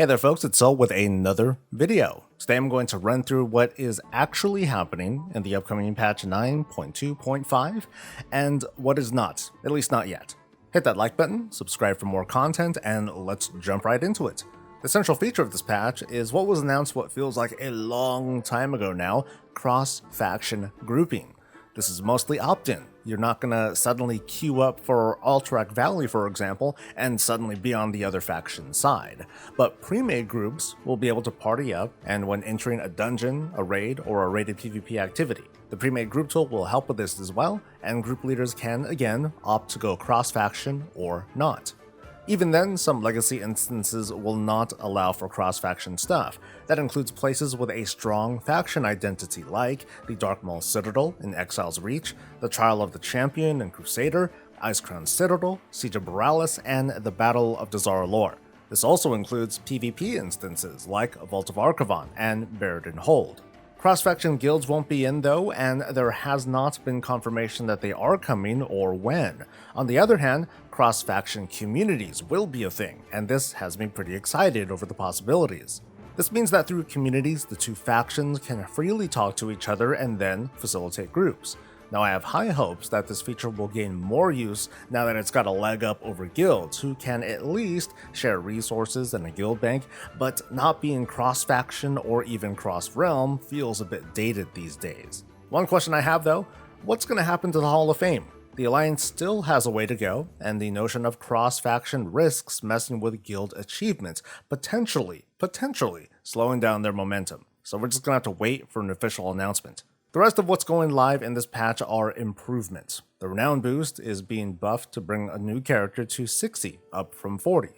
Hey there folks, it's Soul with another video. Today I'm going to run through what is actually happening in the upcoming patch 9.2.5 and what is not, at least not yet. Hit that like button, subscribe for more content, and let's jump right into it. The central feature of this patch is what was announced what feels like a long time ago now, cross-faction grouping. This is mostly opt-in. You're not going to suddenly queue up for Alterac Valley, for example, and suddenly be on the other faction side. But pre-made groups will be able to party up, and when entering a dungeon, a raid, or a rated PvP activity. The pre-made group tool will help with this as well, and group leaders can, again, opt to go cross-faction or not. Even then, some legacy instances will not allow for cross-faction stuff. That includes places with a strong faction identity like the Darkmaul Citadel in Exile's Reach, the Trial of the Champion in Crusader, Icecrown Citadel, Siege of Borealis, and the Battle of Dazar Lore. This also includes PvP instances like Vault of Archivon and Buried Hold. Cross-faction guilds won't be in though, and there has not been confirmation that they are coming or when. On the other hand, cross-faction communities will be a thing, and this has me pretty excited over the possibilities. This means that through communities, the two factions can freely talk to each other and then facilitate groups. Now I have high hopes that this feature will gain more use now that it's got a leg up over guilds, who can at least share resources and a guild bank, but not being cross-faction or even cross-realm feels a bit dated these days. One question I have though, what's going to happen to the Hall of Fame? The Alliance still has a way to go, and the notion of cross-faction risks messing with guild achievements, potentially slowing down their momentum. So we're just going to have to wait for an official announcement. The rest of what's going live in this patch are improvements. The Renown boost is being buffed to bring a new character to 60, up from 40.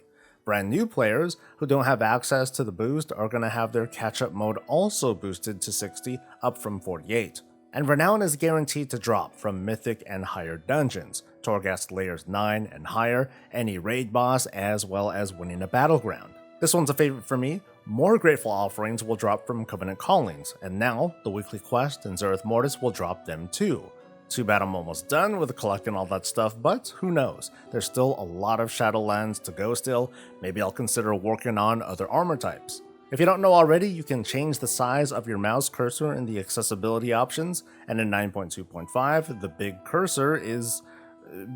Brand new players who don't have access to the boost are going to have their catch-up mode also boosted to 60, up from 48. And Renown is guaranteed to drop from Mythic and higher dungeons, Torghast layers 9 and higher, any raid boss, as well as winning a battleground. This one's a favorite for me. More Grateful Offerings will drop from Covenant Callings, and now the weekly quest and Zereth Mortis will drop them too. Too bad I'm almost done with collecting all that stuff, but who knows, there's still a lot of Shadowlands to go still. Maybe I'll consider working on other armor types. If you don't know already, you can change the size of your mouse cursor in the accessibility options, and in 9.2.5, the big cursor is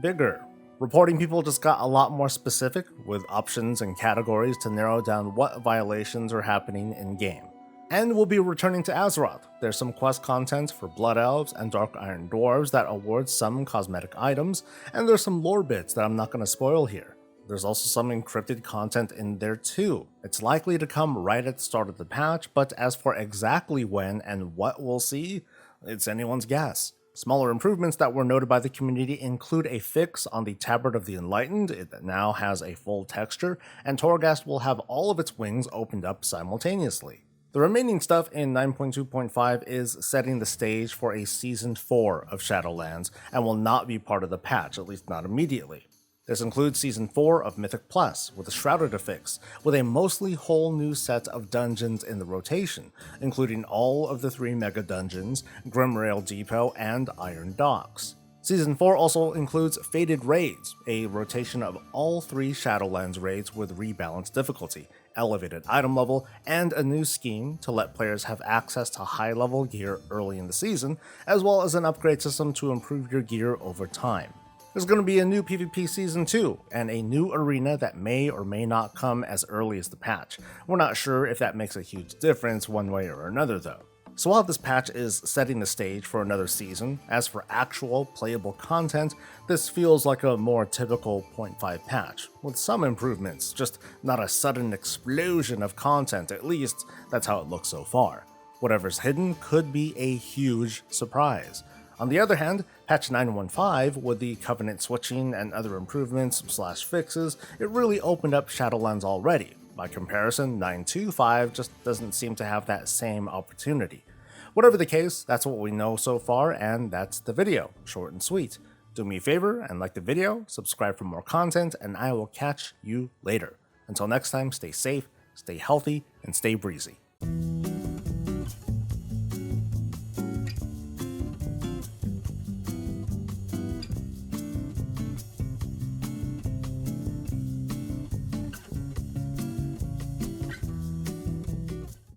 bigger. Reporting people just got a lot more specific, with options and categories to narrow down what violations are happening in-game. And we'll be returning to Azeroth. There's some quest content for Blood Elves and Dark Iron Dwarves that awards some cosmetic items, and there's some lore bits that I'm not going to spoil here. There's also some encrypted content in there too. It's likely to come right at the start of the patch, but as for exactly when and what we'll see, it's anyone's guess. Smaller improvements that were noted by the community include a fix on the Tabard of the Enlightened. It now has a full texture, and Torghast will have all of its wings opened up simultaneously. The remaining stuff in 9.2.5 is setting the stage for a Season 4 of Shadowlands, and will not be part of the patch, at least not immediately. This includes Season 4 of Mythic Plus, with a Shrouded affix, with a mostly whole new set of dungeons in the rotation, including all of the 3 mega dungeons, Grimrail Depot, and Iron Docks. Season 4 also includes Fated Raids, a rotation of all 3 Shadowlands raids with rebalanced difficulty, elevated item level, and a new scheme to let players have access to high-level gear early in the season, as well as an upgrade system to improve your gear over time. There's going to be a new PvP Season 2, and a new arena that may or may not come as early as the patch. We're not sure if that makes a huge difference one way or another though. So while this patch is setting the stage for another season, as for actual playable content, this feels like a more typical 0.5 patch, with some improvements, just not a sudden explosion of content, at least that's how it looks so far. Whatever's hidden could be a huge surprise. On the other hand, patch 9.1.5, with the Covenant switching and other improvements / fixes, it really opened up Shadowlands already. By comparison, 9.2.5 just doesn't seem to have that same opportunity. Whatever the case, that's what we know so far, and that's the video. Short and sweet. Do me a favor and like the video, subscribe for more content, and I will catch you later. Until next time, stay safe, stay healthy, and stay breezy.